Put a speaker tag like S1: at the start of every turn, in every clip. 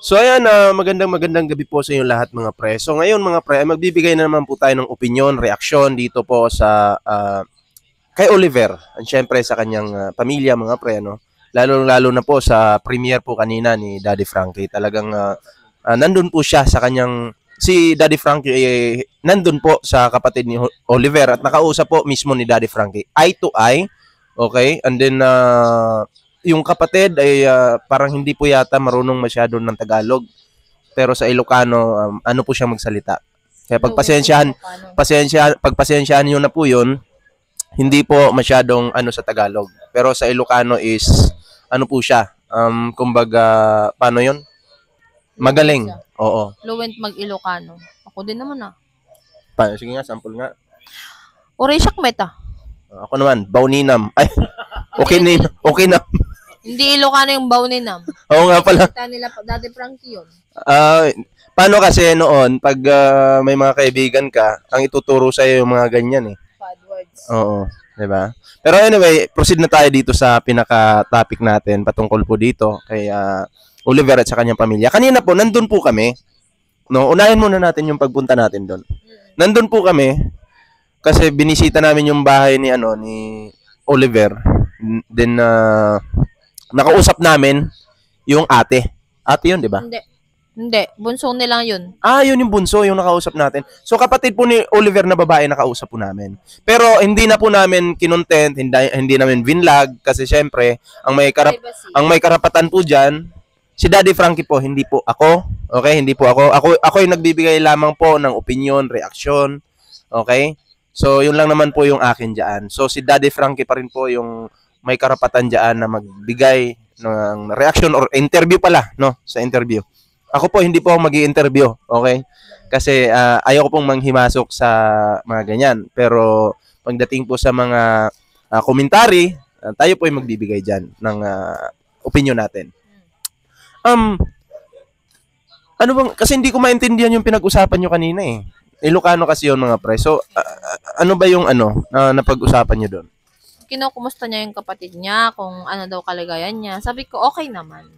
S1: So ayan, magandang gabi po sa inyo lahat mga pre. So ngayon mga pre, magbibigay na naman po tayo ng opinyon, reaksyon dito po sa kay Oliver. At syempre sa kanyang pamilya mga pre, no? Lalo-lalo na po sa premiere po kanina ni Daddy Frankie. Talagang nandun po siya sa kanyang si Daddy Frankie nandun po sa kapatid ni Oliver at nakausap po mismo ni Daddy Frankie eye to eye. Okay? And then yung kapatid ay parang hindi po yata marunong masyado ng Tagalog. Pero sa Ilocano, ano po siya magsalita. Kaya pagpasensyahan niyo na po yun, hindi po masyadong ano sa Tagalog. Pero sa Ilocano is, ano po siya, kumbaga, paano yun? Magaling. Oo.
S2: Fluent mag-Ilocano. Ako din naman
S1: Sige nga, sample nga.
S2: Oray siyak meta.
S1: Ako naman, Bauninam. Ay, okay na.
S2: Hindi Ilocano yung Bauninam.
S1: Oo nga pala.
S2: Kita nila Daddy Frankie yun.
S1: Paano kasi noon, pag may mga kaibigan ka, ang ituturo sa iyo yung mga ganyan eh.
S2: Bad words.
S1: Oo, 'di ba? Pero anyway, proceed na tayo dito sa pinaka-topic natin patungkol po dito kay Oliver at sa kanyang pamilya. Kanina po, nandun po kami. No, unahin muna natin yung pagpunta natin doon. Nandun po kami kasi binisita namin yung bahay ni Oliver. Then nakausap namin yung ate. Ate yun, di ba?
S2: Hindi. Bunso nila yun.
S1: Yun yung bunso, yung nakausap natin. So, kapatid po ni Oliver na babae nakausap po namin. Pero, hindi na po namin kinontent, hindi namin vinlog, kasi syempre, ang may karapatan po dyan, si Daddy Frankie po, hindi po ako. Okay, hindi po ako. Ako yung nagbibigay lamang po ng opinion, reaksyon. Okay? So, yun lang naman po yung akin dyan. So, si Daddy Frankie pa rin po yung may karapatan dyan na magbigay ng reaction or interview pala, no? Sa interview. Ako po, hindi po ako mag-i-interview, okay? Kasi ayaw ko pong manghimasok sa mga ganyan. Pero pagdating po sa mga commentary, tayo po yung magbibigay dyan ng opinion natin. Ano bang, kasi hindi ko maintindihan yung pinag-usapan nyo kanina eh. Ilocano kasi yun mga pre. So, ano ba yung napag-usapan nyo doon?
S2: Kinukumusta niya yung kapatid niya, kung ano daw kalagayan niya. Sabi ko, okay naman.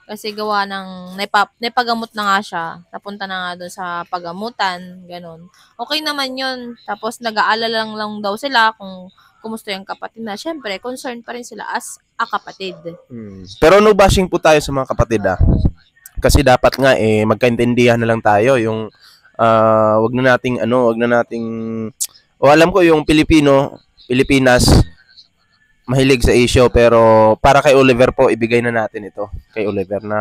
S2: Kasi gawa ng, naipagamot na nga siya. Napunta na nga doon sa pagamutan, ganun. Okay naman yun. Tapos nag-aalala lang daw sila kung kumusta yung kapatid na. Siyempre, concerned pa rin sila as a kapatid.
S1: Pero no bashing po tayo sa mga kapatid Kasi dapat nga magkaintindihan na lang tayo. Yung wag na nating alam ko yung Pilipinas mahilig sa issue, pero para kay Oliver po, ibigay na natin ito kay Oliver na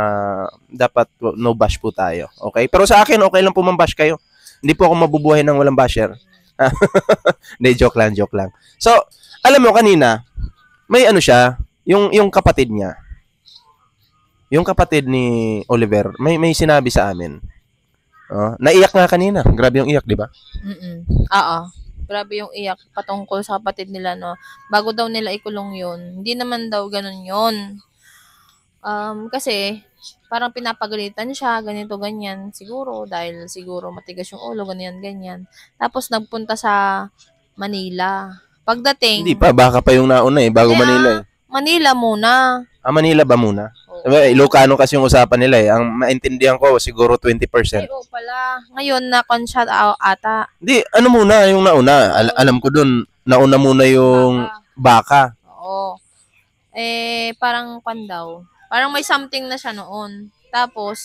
S1: dapat no bash po tayo. Okay? Pero sa akin, okay lang po man-bash kayo. Hindi po ako mabubuhay ng walang basher. Hindi, joke lang. So, alam mo kanina, may siya, yung kapatid niya. Yung kapatid ni Oliver, may sinabi sa amin. Naiyak nga kanina. Grabe yung iyak, di ba?
S2: Oo. Grabe yung iyak patungkol sa kapatid nila, no? Bago daw nila ikulong yun. Hindi naman daw ganun yun. Kasi, parang pinapagalitan siya, ganito, ganyan. Siguro, dahil siguro matigas yung ulo, ganyan. Tapos, nagpunta sa Manila. Pagdating...
S1: Hindi pa, baka pa yung nauna bago Manila
S2: Manila muna.
S1: Manila ba muna? Ilocano kasi yung usapan nila Ang maintindihan ko, siguro 20%.
S2: Pala. Ngayon, na-consult ata.
S1: Hindi, ano muna yung nauna? Alam ko dun, nauna muna yung baka.
S2: Oo. Parang pandaw. Parang may something na siya noon. Tapos,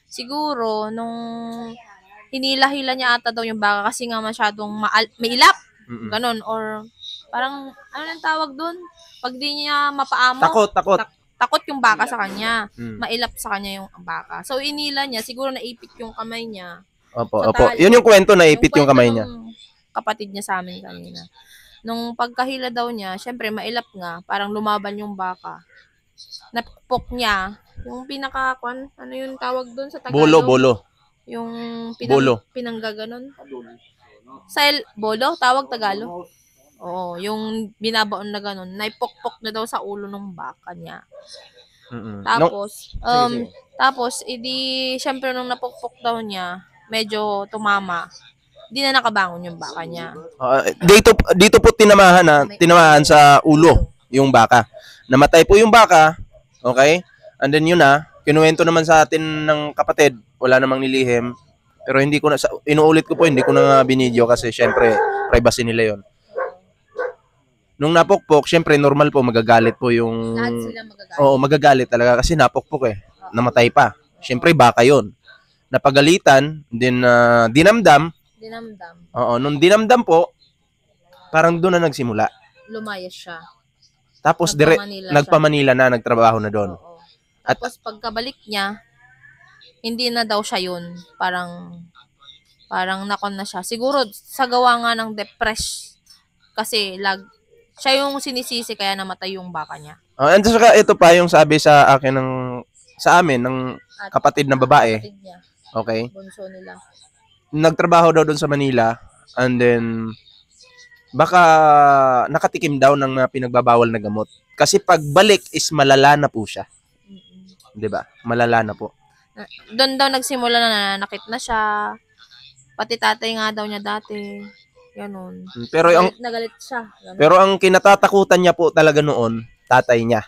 S2: siguro, nung hinila-hila niya ata daw yung baka kasi nga masyadong may ilap. Ganon. Or, parang, ano yung tawag dun? Pag di niya mapaamo. Takot yung baka sa kanya. Mailap sa kanya yung baka. So, inila niya. Siguro naipit yung kamay niya.
S1: Opo. Yun yung kwento, naipit yung kamay niya.
S2: Kapatid niya sa amin kanina. Nung pagkahila daw niya, syempre mailap nga. Parang lumaban yung baka. Napok niya. Yung ano yung tawag doon sa Tagalog?
S1: Bolo.
S2: Yung pinanggaganon. Bolo? Tawag Tagalog? Oo, yung binabaon na ganun, naipokpok na daw sa ulo ng baka niya. Tapos, tapos, syempre nung napokpok daw niya, medyo tumama. Di na nakabangon yung baka niya.
S1: Dito po tinamahan sa ulo yung baka. Namatay po yung baka, okay? And then yun kinuwento naman sa atin ng kapatid, wala namang nilihim. Pero hindi ko na, inuulit ko po, hindi ko na nga binidyo kasi syempre, privacy nila yon. Nung napukpok, syempre normal po, magagalit po yung...
S2: Lahat sila magagalit.
S1: Oo, magagalit talaga kasi napukpok eh. Namatay pa. Syempre, baka yon. Napagalitan, then dinamdam.
S2: Dinamdam.
S1: Oo, nung dinamdam po, parang doon na nagsimula.
S2: Lumayas siya.
S1: Tapos nagpa-Manila na, nagtrabaho na doon.
S2: Oo. Tapos pagkabalik niya, hindi na daw siya yun. Parang nakon na siya. Siguro sa gawa nga ng depress. Kasi siya yung sinisisi kaya namatay yung baka niya.
S1: And saka ito pa yung sabi sa akin sa amin ng kapatid na babae.
S2: Kapatid niya.
S1: Okay.
S2: Bunso nila.
S1: Nagtrabaho daw doon sa Manila and then baka nakatikim daw ng mga pinagbabawal na gamot. Kasi pagbalik is malala na po siya. 'Di ba? Malala na po.
S2: Doon daw nagsimula na nanakit na siya. Pati tatay nga daw niya dati. Ganun.
S1: Pero
S2: nagalit siya. Ganun.
S1: Pero ang kinatatakutan niya po talaga noon, tatay niya.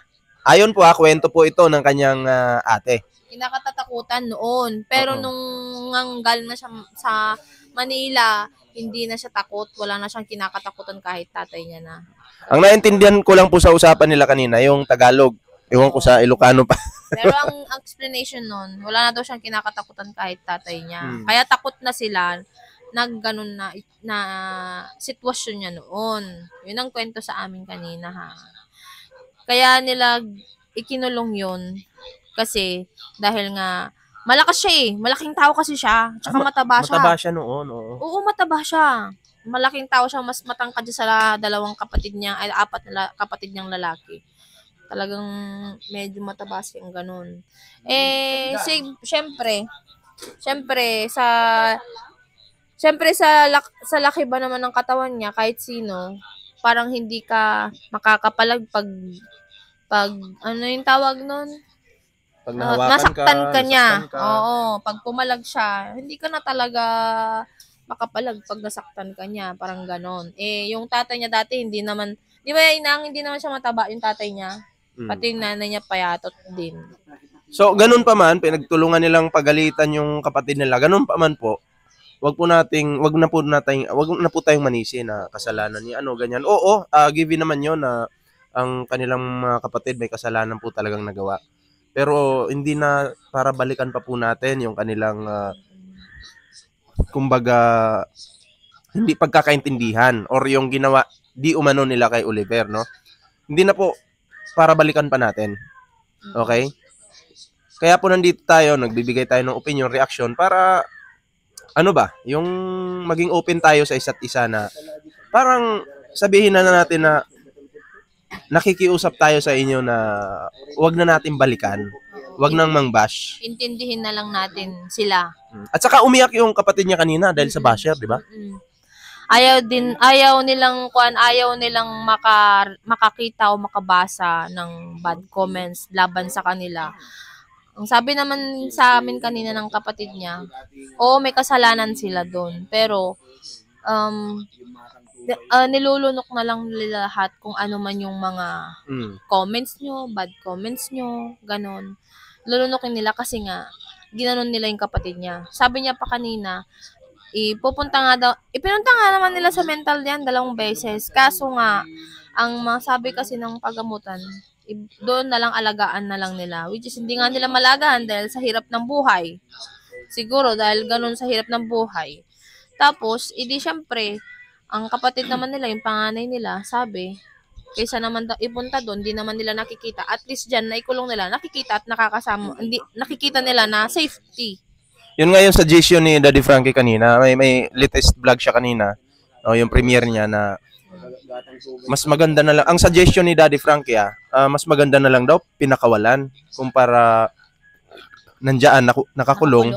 S1: Ayon po kwento po ito ng kanyang ate.
S2: Kinakatatakutan noon. Pero nung galing na siya sa Manila, hindi na siya takot. Wala na siyang kinakatakutan kahit tatay niya na.
S1: Ang naintindihan ko lang po sa usapan nila kanina, yung Tagalog. Ewan ko sa Ilocano pa.
S2: Pero ang explanation nun, wala na daw siyang kinakatakutan kahit tatay niya. Kaya takot na sila ganun na sitwasyon niya noon. Yun ang kwento sa amin kanina ha. Kaya nila ikinulong yun kasi dahil nga malakas siya eh. Malaking tao kasi siya. Tsaka mataba siya.
S1: Mataba siya noon.
S2: Oo, mataba siya. Malaking tao siya. Mas matangkad siya sa dalawang kapatid niya, ay apat na kapatid niyang lalaki. Talagang medyo mataba siyang ganun. Siyempre sa laki ba naman ng katawan niya, kahit sino, parang hindi ka makakapalag pag ano yung tawag nun?
S1: Pag nahawakan
S2: nasaktan ka niya.
S1: nasaktan ka.
S2: Oo, pag pumalag siya, hindi ka na talaga makapalag pag nasaktan ka niya, parang ganon. Yung tatay niya dati, hindi naman siya mataba yung tatay niya. Pati yung nanay niya payatot din.
S1: So, ganun pa man, pinagtulungan nilang pagalitan yung kapatid nila. Ganun pa man po, wag na po tayong manisi na kasalanan niya ganyan. Oo, given naman 'yon na ang kanilang mga kapatid may kasalanan po talagang nagawa. Pero hindi na para balikan pa po natin yung kanilang kumbaga hindi pagkakaintindihan or yung ginawa di umano nila kay Oliver, no? Hindi na po para balikan pa natin. Okay? Kaya po nandito tayo, nagbibigay tayo ng opinion, reaction para yung maging open tayo sa isa't isa na parang sabihin na natin na nakikiusap tayo sa inyo na wag na natin balikan, wag nang mangbash.
S2: Intindihin na lang natin sila.
S1: At saka umiyak yung kapatid niya kanina dahil sa basher, di ba?
S2: Ayaw nilang makakita o makabasa ng bad comments laban sa kanila. Ang sabi naman sa amin kanina ng kapatid niya, may kasalanan sila doon. Pero, nilulunok na lang nila lahat kung ano man yung mga comments nyo, bad comments nyo, ganon. Lulunokin nila kasi nga, ginanon nila yung kapatid niya. Sabi niya pa kanina, ipinunta nga naman nila sa mental yan 2 beses. Kaso nga, ang masabi kasi ng paggamutan, doon na lang alagaan na lang nila. Which is, hindi nga nila malagaan dahil sa hirap ng buhay. Siguro, dahil ganun sa hirap ng buhay. Tapos, syempre, ang kapatid naman nila, yung panganay nila, sabi, kaysa naman ipunta doon, di naman nila nakikita. At least dyan, naikulong nila, nakikita at nakikita nila na safety.
S1: Yun nga yung suggestion ni Daddy Frankie kanina. May latest vlog siya kanina. Yung premiere niya na mas maganda na lang. Ang suggestion ni Daddy Frankie mas maganda na lang daw pinakawalan kumpara nandiyan nakakulong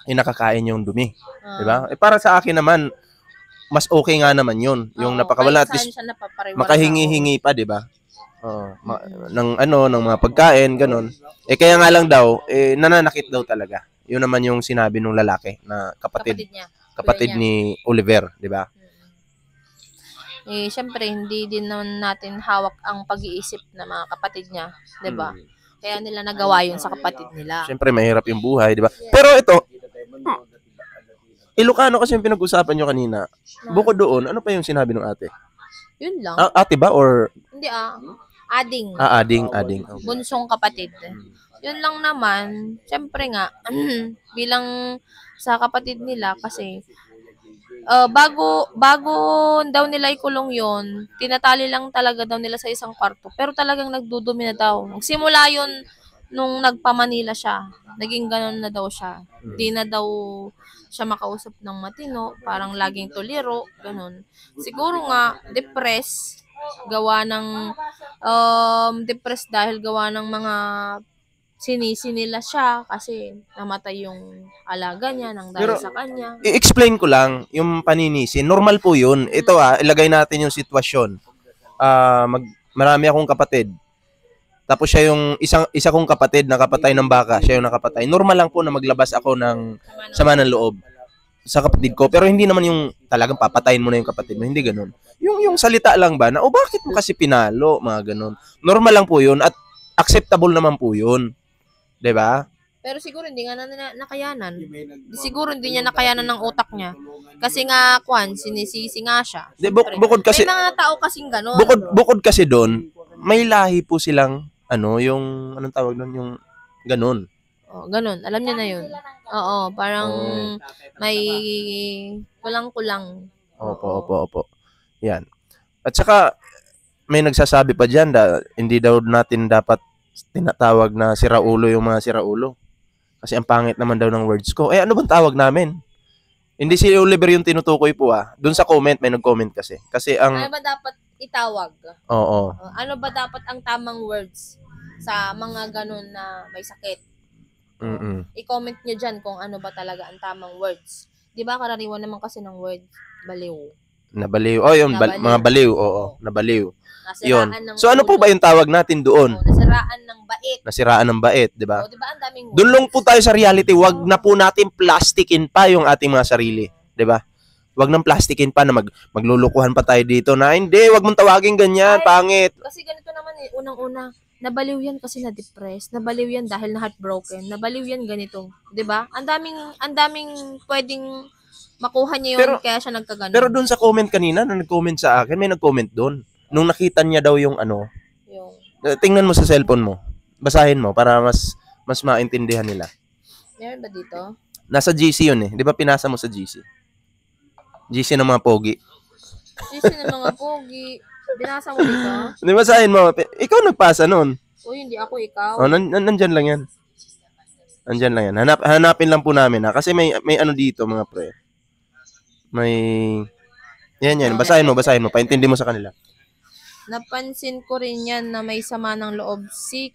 S1: nakakain yung dumi. Di ba? Para sa akin naman, mas okay nga naman yun. Yung napakawala at least makahingi-hingi pa, di ba? ng mga pagkain, ganun. Kaya nga lang daw, nananakit daw talaga. Yun naman yung sinabi ng lalaki na kapatid ni Oliver, di ba?
S2: Syempre, hindi din naman natin hawak ang pag-iisip ng mga kapatid niya, di ba? Kaya nila nagawa yun sa kapatid nila.
S1: Siyempre, mahirap yung buhay, di ba? Pero ito, Ilocano kasi yung pinag-usapan nyo kanina. Bukod doon, ano pa yung sinabi ng ate?
S2: Yun lang.
S1: Ate ba or
S2: Hindi ading.
S1: ading? Okay.
S2: Bunsong kapatid. Yun lang naman, syempre nga, bilang sa kapatid nila kasi bago daw nila ikulong yon, tinatali lang talaga daw nila sa isang kwarto. Pero talagang nagdudumi na daw. Nagsimula yun nung nagpa-Manila siya. Naging ganun na daw siya. Di na daw siya makausap ng matino. Parang laging tuliro. Ganun. Siguro nga, depressed. Gawa ng depressed dahil gawa ng mga sinisi nila siya kasi namatay yung alaga niya nang dahil
S1: Pero,
S2: sa kanya.
S1: I-explain ko lang yung paninisi. Normal po yun. Ito ilagay natin yung sitwasyon. Marami akong kapatid. Tapos siya yung isa kong kapatid na kapatay ng baka, siya yung nakapatay. Normal lang po na maglabas ako ng sama ng loob sa kapatid ko. Pero hindi naman yung talagang papatayin mo na yung kapatid mo. Hindi ganun. Yung salita lang ba na, bakit mo kasi pinalo? Mga ganun. Normal lang po yun at acceptable naman po yun. 'Di ba?
S2: Pero siguro hindi nga nakayanan. Siguro hindi niya nakayanan ng utak niya. Kasi nga, sinisisi nga siya.
S1: Bukod kasi,
S2: may mga tao kasing gano'n.
S1: Bukod kasi doon, may lahi po silang, yung, anong tawag doon, yung ganun.
S2: Ganun. Alam niya na yun. Oo, parang may kulang-kulang.
S1: Opo. Yan. At saka, may nagsasabi pa dyan hindi daw natin dapat tinatawag na siraulo yung mga siraulo. Kasi ang pangit naman daw ng words ko. Ano bang tawag namin? Hindi si Oliver yung tinutukoy po Doon sa comment, may nag-comment kasi. Kasi
S2: Ano ba dapat itawag?
S1: Oo.
S2: Ano ba dapat ang tamang words sa mga ganun na may sakit? I-comment nyo dyan kung ano ba talaga ang tamang words. Di ba karaniwan naman kasi ng words, baliw.
S1: Nabaliw. Yung mga baliw. Oo, nabaliw. Yun. So ano po
S2: ulo.
S1: ba yung tawag natin doon?
S2: Nasiraan ng bait.
S1: Nasiraan ng bait, di ba?
S2: Di ba ang daming words?
S1: Doon lang po tayo sa reality. Wag na po natin plastikin pa yung ating mga sarili, di ba? Wag nang plastikin pa na maglulukuhan pa tayo dito na hindi, wag mong tawagin ganyan, pangit.
S2: Kasi ganito naman unang-una, nabaliw yan kasi na-depressed, nabaliw yan dahil na heartbroken, nabaliw yan ganito, 'di ba? Ang daming pwedeng makuha niya yun kaya siya nagkaganon.
S1: Pero doon sa comment kanina, na nag-comment sa akin, may nag-comment doon. Nung nakita niya daw yung tingnan mo sa cellphone mo. Basahin mo para mas maintindihan nila.
S2: Meron ba dito?
S1: Nasa GC yun Di ba pinasa mo sa GC? GC ng mga pogi.
S2: GC ng mga pogi. Binasa mo dito?
S1: Hindi, basahin mo. Ikaw nagpasa nun.
S2: Hindi ako, ikaw.
S1: Nandyan lang yan. Nandyan lang yan. Hanapin lang po namin Kasi may dito mga pre. May... Yan. Basahin mo. Paintindi mo sa kanila.
S2: Napansin ko rin yan na may sama ng loob si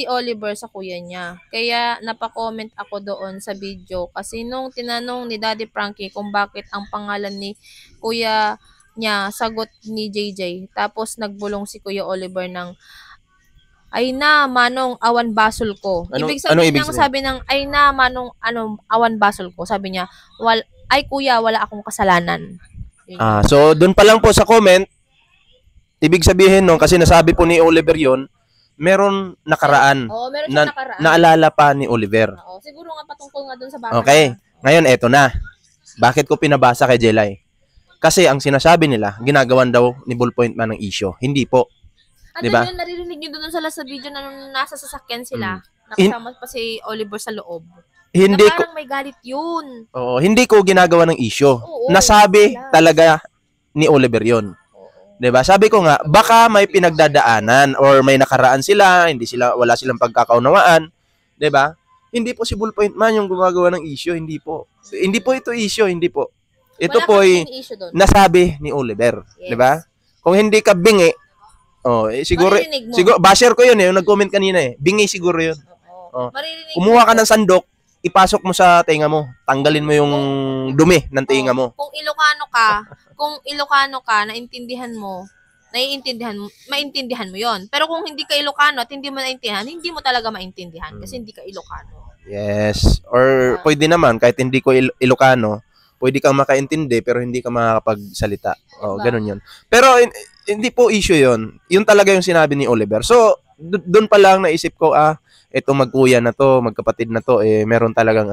S2: Oliver sa kuya niya. Kaya napa-comment ako doon sa video kasi nung tinanong ni Daddy Frankie kung bakit ang pangalan ni kuya niya, sagot ni JJ. Tapos nagbulong si Kuya Oliver ng ay na manong awan basol ko. Ibig sabihin sabi ng ay na manong awan basol ko. Sabi niya, ay kuya, wala akong kasalanan.
S1: So doon pa lang po sa comment, ibig sabihin kasi nasabi po ni Oliver yon, meron nakaraan.
S2: Meron siyang nakaraan.
S1: Naalala pa ni Oliver.
S2: Siguro nga patungkol nga doon sa bata.
S1: Okay. Ngayon, eto na. Bakit ko pinabasa kay Jelay? Kasi ang sinasabi nila, ginagawan daw ni Ballpoint Man ng issue. Hindi po.
S2: Diba? Yun, naririnig nyo doon sa video na nung nasa sasakyan sila. Nakasama pa si Oliver sa loob.
S1: Hindi
S2: na parang may galit yun.
S1: Hindi ko ginagawa ng issue. Nasabi talaga ni Oliver yun. 'Di ba? Sabi ko nga, baka may pinagdadaanan or may nakaraan sila, wala silang pagkakaunawaan, 'di ba? Hindi po si Ballpoint Man yung gumagawa ng issue, hindi po. Hindi po ito issue, hindi po. Ito po ay nasabi ni Oliver, 'di ba? Kung hindi ka bingi, siguro basher ko 'yun yung nag-comment kanina Bingi siguro 'yun. Kumuha ka ng sandok, ipasok mo sa tenga mo. Tanggalin mo yung dumi ng tenga mo.
S2: Kung Ilocano ka, maintindihan mo 'yon. Pero kung hindi ka Ilocano at hindi mo naintindihan, hindi mo talaga maintindihan kasi hindi ka Ilocano.
S1: Yes. Or pwede naman kahit hindi ko Ilocano, pwede kang makaintindi pero hindi ka makakapagsalita. Ganun 'yun. Pero hindi po issue 'yon. Yun talaga yung sinabi ni Oliver. So, doon pa lang naisip ko, ito magkuya na to, magkapatid na to, meron talagang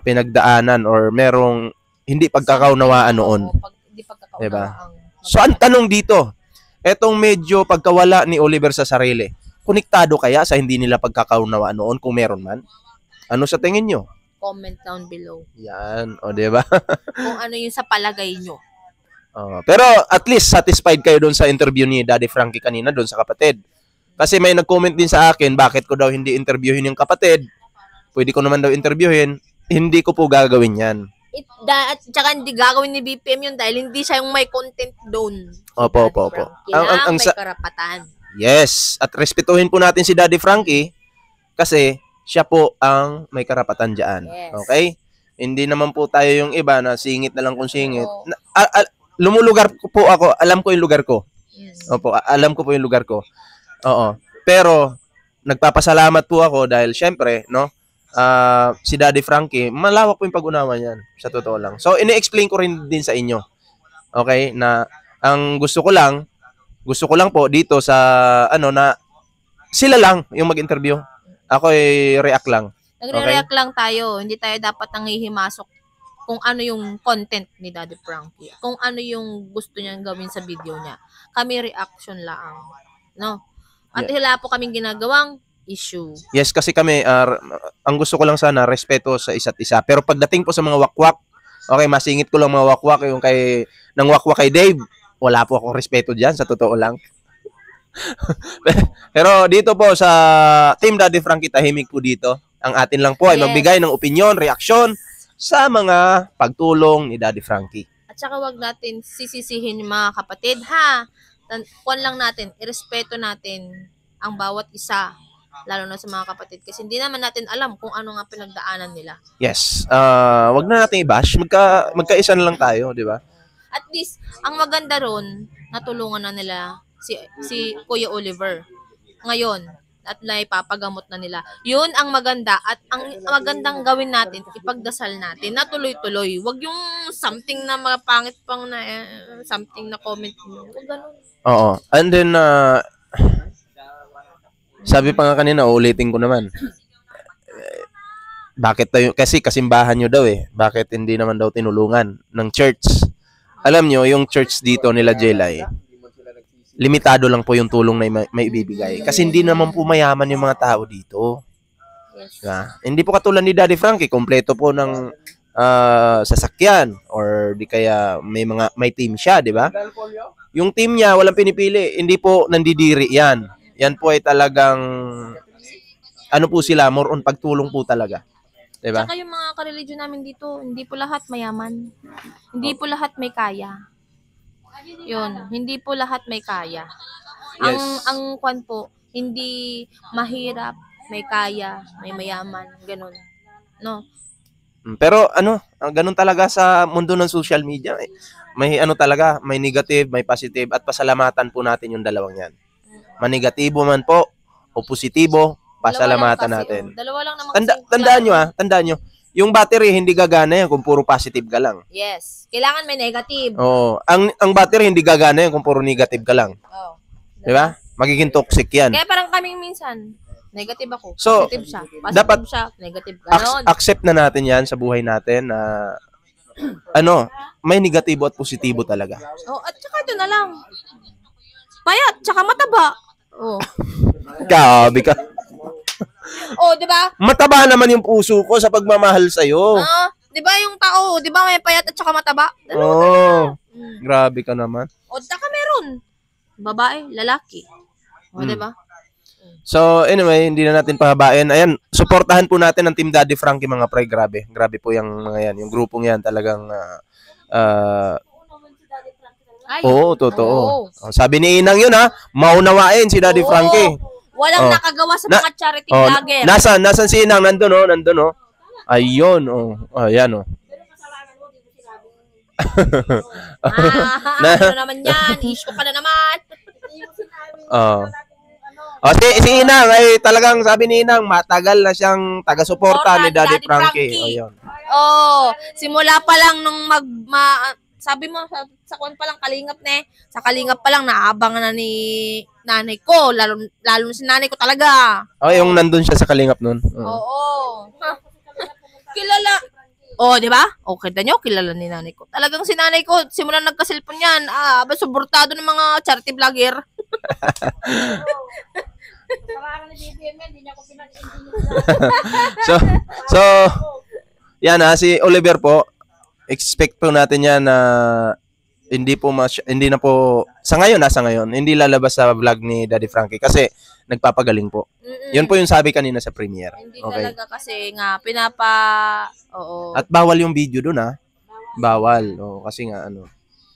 S1: pinagdaanan or merong hindi pagkakaunawaan noon.
S2: Hindi pagkakaunawaan.
S1: Diba? So, ang tanong dito, etong medyo pagkawala ni Oliver sa sarili, konektado kaya sa hindi nila pagkakaunawaan noon kung meron man? Ano sa tingin nyo?
S2: Comment down below.
S1: Yan, o diba?
S2: Kung ano yung sa palagay nyo.
S1: Pero at least satisfied kayo doon sa interview ni Daddy Frankie kanina doon sa kapatid. Kasi may nag-comment din sa akin, bakit ko daw hindi interviewin yung kapatid? Pwede ko naman daw interviewin. Hindi ko po gagawin yan.
S2: At saka hindi gagawin ni BPM yun dahil hindi siya yung may content doon.
S1: Opo.
S2: Kailangan may karapatan.
S1: Yes. At respetuhin po natin si Daddy Frankie kasi siya po ang may karapatan dyan.
S2: Yes.
S1: Okay? Hindi naman po tayo yung iba na singit na lang kung singit. Lumulugar po ako. Alam ko yung lugar ko. Opo, alam ko po yung lugar ko. Oo. Pero, nagpapasalamat po ako dahil syempre, no, si Daddy Frankie, malawak po yung pag-unawa niyan, sa totoo lang. So, ini-explain ko rin din sa inyo. Okay? Na, ang gusto ko lang po dito sa, na, sila lang yung mag-interview. Ako react lang.
S2: Nagre-react lang tayo. Hindi tayo dapat nangihimasok kung ano yung content ni Daddy Frankie. Kung ano yung gusto niyang gawin sa video niya. Kami reaction lang. No? At wala po kaming ginagawang issue.
S1: Yes, kasi kami, ang gusto ko lang sana, respeto sa isa't isa. Pero pagdating po sa mga wakwak, okay, masingit ko lang mga wakwak, yung nang wakwak kay Dave, wala po akong respeto dyan, sa totoo lang. Pero dito po sa Team Daddy Frankie, tahimik po dito. Ang atin lang po ay magbigay ng opinion, reaksyon sa mga pagtulong ni Daddy Frankie.
S2: At saka wag natin sisisihin yung mga kapatid, ha? Kuwan lang natin, irespeto natin ang bawat isa, lalo na sa mga kapatid. Kasi hindi naman natin alam kung ano nga pinagdaanan nila.
S1: Yes. Wag na natin i-bash. Magkaisa na lang tayo, di ba?
S2: At least, ang maganda ron, natulungan na nila si Kuya Oliver. Ngayon, at naipapagamot na nila. Yun ang maganda. At ang magandang gawin natin, ipagdasal natin na tuloy-tuloy. Wag yung something na mga pangit pang na something na comment mo. Wag ganun.
S1: Oo. And then, sabi pa nga kanina, ulitin ko naman. Bakit tayo, kasi kasimbahan nyo daw bakit hindi naman daw tinulungan ng church? Alam nyo, yung church dito nila Jelay, limitado lang po yung tulong na may ibibigay. Kasi hindi naman po mayaman yung mga tao dito.
S2: Yes.
S1: Diba? Hindi po katulad ni Daddy Frankie, kompleto po ng sasakyan or di kaya may team siya, di ba? Yung team niya, walang pinipili. Hindi po nandidiri yan. Yan po ay talagang, ano po sila, more on pagtulong po talaga. Diba?
S2: Tsaka yung mga kareligion namin dito, hindi po lahat mayaman. Hindi po lahat may kaya. Yun, hindi po lahat may kaya.
S1: Yes.
S2: Ang kwan po, hindi mahirap, may kaya, may mayaman, ganun. No?
S1: Pero ganun talaga sa mundo ng social media. May talaga, may negative, may positive, at pasalamatan po natin yung dalawang yan. Manegatibo man po o positibo, pasalamatan natin.
S2: Dalawa lang naman
S1: Tandaan nyo, yung battery hindi gagana yan kung puro positive ka lang.
S2: Yes. Kailangan may negative.
S1: Oo. Ang battery hindi gagana yan kung puro negative ka lang.
S2: Oh.
S1: Di ba? Magiging toxic yan.
S2: Kaya parang kaming minsan, negative ako.
S1: So,
S2: positive siya. Positive
S1: dapat
S2: siya, negative. Ganon.
S1: Accept na natin yan sa buhay natin na may negatibo at positibo talaga.
S2: Oh, at saka ito na lang. Payat, tsaka mataba. Oh.
S1: Grabe ka.
S2: Oh, di ba?
S1: Mataba naman yung puso ko sa pagmamahal sa'yo.
S2: Di ba yung tao, di ba may payat at saka mataba?
S1: Grabe ka naman.
S2: O, tsaka meron. Babae, lalaki. O, di ba?
S1: So, anyway, hindi na natin pahabain. Ayan, suportahan po natin ang Team Daddy Frankie, mga pre. Grabe. Grabe po yung mga yan. Yung grupong yan talagang oo, totoo. Sabi ni Inang yun maunawain si Daddy Frankie.
S2: Walang nakagawa sa mga charity vlogger.
S1: Nasan si Inang? Nandun. Ayun, ayan
S2: Ano naman yan? Issue ka na naman.
S1: Si Inang ay talagang sabi ni Inang matagal na siyang taga-suporta ni Daddy Frankie. Ayun.
S2: Simula pa lang nung sabi mo sa kwan pa lang kalingap sa kalingap pa lang naabangan na ni nanay ko. Lalo na si nanay ko talaga.
S1: Oh, yung nandun siya sa Kalingap nun.
S2: Oo. Kilala. Oh, di ba? O, kita nyo, kilala ni nanay ko. Talagang si nanay ko, simula nagka-cellphone yan, suportado ng mga charity vlogger.
S1: so, so, yan si Oliver po, expect po natin yan na hindi na po, sa ngayon, hindi lalabas sa vlog ni Daddy Frankie kasi nagpapagaling po. Yun po yung sabi kanina sa premiere.
S2: Hindi
S1: Okay.
S2: talaga kasi nga, oo.
S1: At bawal yung video dun Bawal. Kasi nga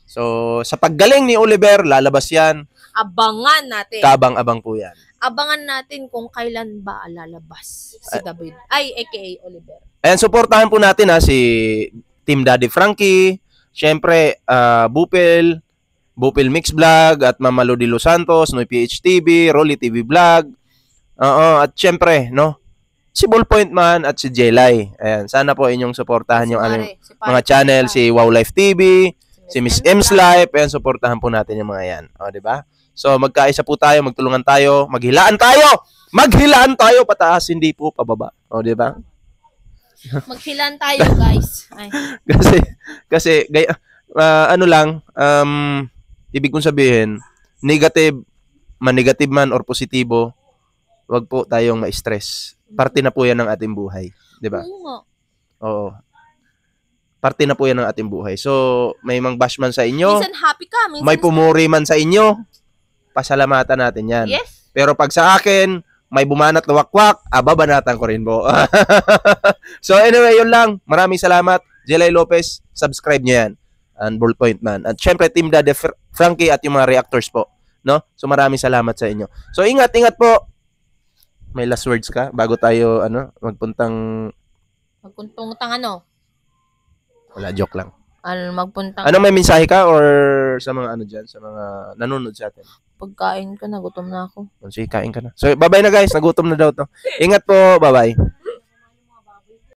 S1: So, sa paggaling ni Oliver, lalabas yan.
S2: Abangan natin.
S1: Kabang-abang po yan.
S2: Abangan natin kung kailan ba lalabas si David. Ay, aka Oliver.
S1: Ayan, supportahan po natin si Team Daddy Frankie, syempre, Bupil Mix Vlog, at Mama Lodi Los Santos, Noy PH TV, Rolly TV Vlog, at syempre, si Ballpoint Man at si Jelay. Ayan, sana po inyong supportahan yung mga channel, si Wow Life TV, si Miss M's Life, ayan, supportahan po natin yung mga yan. O, di ba? So, magkaisa po tayo, magtulungan tayo, maghilaan tayo, pataas, hindi po pababa. O, di ba?
S2: Maghilan tayo, guys. Ay.
S1: kasi ibig kong sabihin, negative man or positibo, wag po tayong ma-stress. Parte na po yan ng ating buhay, 'di ba? Oo. Parte na po yan ng ating buhay. So, may mang-bash man sa inyo,
S2: minsan happy ka, minsan
S1: may pumuri man sa inyo, pasalamatan natin yan.
S2: Yes.
S1: Pero pag sa akin, may bumanat na wakwak, babanatan ko rin po. So anyway, yun lang. Maraming salamat. Jelay Lopez, subscribe nyo yan. And Ballpoint Man. At syempre, Team Daddy Frankie at yung mga reactors po. No? So maraming salamat sa inyo. So ingat po. May last words ka bago tayo magpuntang Wala, joke lang.
S2: Magpuntang
S1: May mensahe ka or sa mga dyan, sa mga nanonood sa atin?
S2: pagkain ko na, gutom na ako.
S1: Sige, kain ka na. So, bye-bye na guys. Nagutom na daw to. Ingat po. Bye-bye.